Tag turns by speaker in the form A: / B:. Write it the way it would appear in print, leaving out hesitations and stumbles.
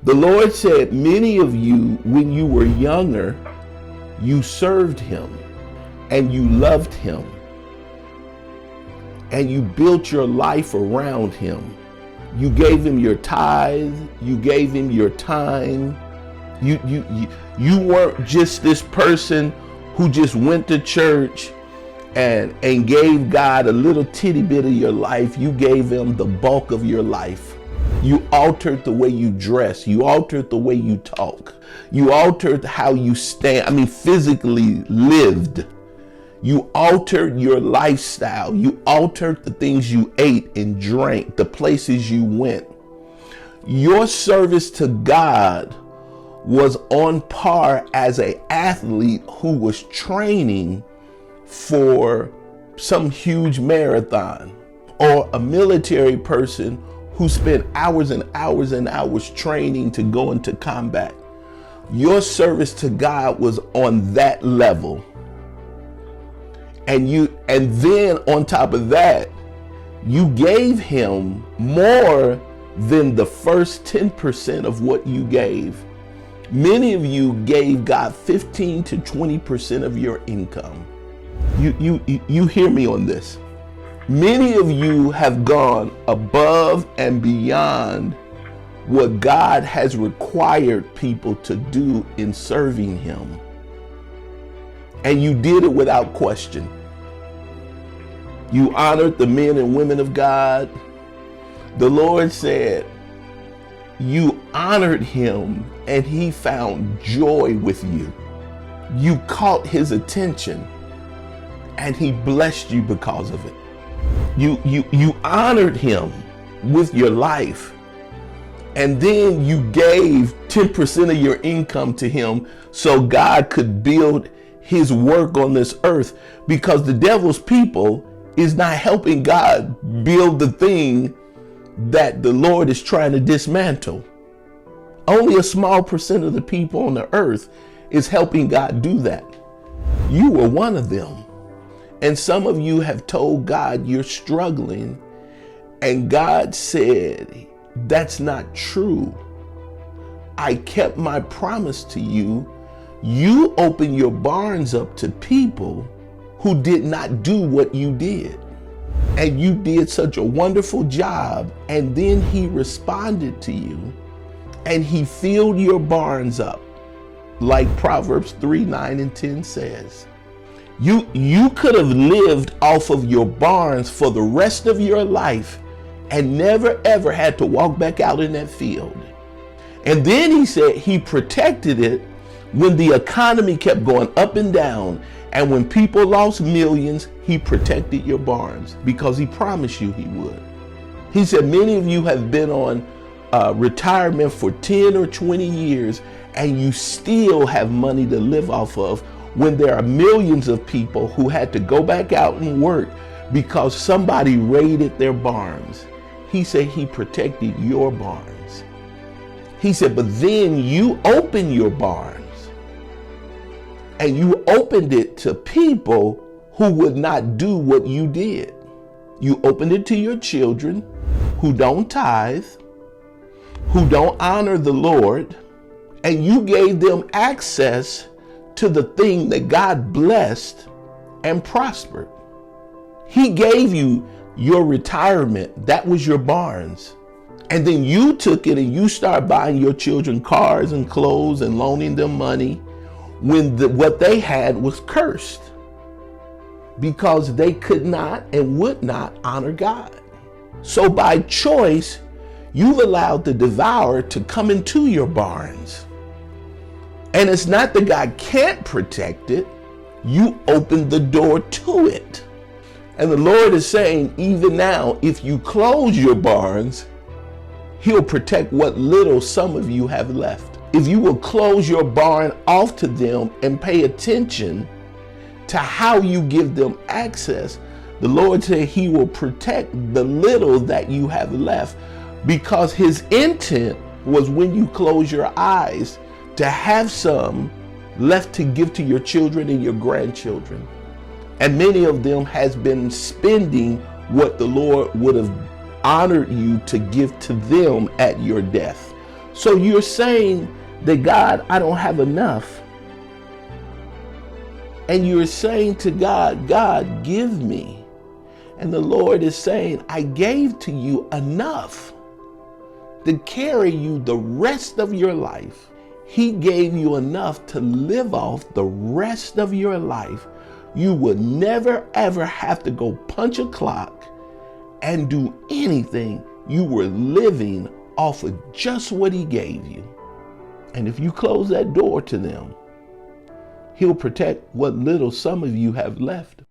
A: The Lord said, many of you, when you were younger, you served him and you loved him and you built your life around him. You gave him your tithe, you gave him your time. You weren't just this person who just went to church and gave God a little titty bit of your life. You gave him the bulk of your life. You altered the way you dress. You altered the way you talk. You altered how you physically lived. You altered your lifestyle. You altered the things you ate and drank, the places you went. Your service to God was on par as an athlete who was training for some huge marathon, or a military person who spent hours and hours and hours training to go into combat. Your service to God was on that level. And then on top of that, you gave him more than the first 10% of what you gave. Many of you gave God 15 to 20% of your income. You hear me on this. Many of you have gone above and beyond what God has required people to do in serving him. And you did it without question. You honored the men and women of God. The Lord said, you honored him and he found joy with you. You caught his attention and he blessed you because of it. You honored him with your life, and then you gave 10% of your income to him so God could build his work on this earth, because the devil's people is not helping God build the thing that the Lord is trying to dismantle. Only a small percent of the people on the earth is helping God do that. You were one of them. And some of you have told God you're struggling, and God said, that's not true. I kept my promise to you. You opened your barns up to people who did not do what you did. And you did such a wonderful job. And then he responded to you and he filled your barns up, like Proverbs 3, 9, and 10 says. You could have lived off of your barns for the rest of your life and never ever had to walk back out in that field. And then he said he protected it when the economy kept going up and down, and when people lost millions, he protected your barns because he promised you he would. He said many of you have been on retirement for 10 or 20 years and you still have money to live off of, when there are millions of people who had to go back out and work because somebody raided their barns. He said he protected your barns. He said, but then you opened your barns and you opened it to people who would not do what you did. You opened it to your children who don't tithe, who don't honor the Lord, and you gave them access to the thing that God blessed and prospered. He gave you your retirement. That was your barns. And then you took it and you started buying your children cars and clothes and loaning them money when what they had was cursed, because they could not and would not honor God. So by choice, you've allowed the devourer to come into your barns. And it's not that God can't protect it. You opened the door to it. And the Lord is saying, even now, if you close your barns, he'll protect what little some of you have left. If you will close your barn off to them and pay attention to how you give them access, the Lord said he will protect the little that you have left, because his intent was, when you close your eyes, to have some left to give to your children and your grandchildren. And many of them has been spending what the Lord would have honored you to give to them at your death. So you're saying that, God, I don't have enough. And you're saying to God, God, give me. And the Lord is saying, I gave to you enough to carry you the rest of your life. He gave you enough to live off the rest of your life. You will never, ever have to go punch a clock and do anything. You were living off of just what he gave you. And if you close that door to them, he'll protect what little some of you have left.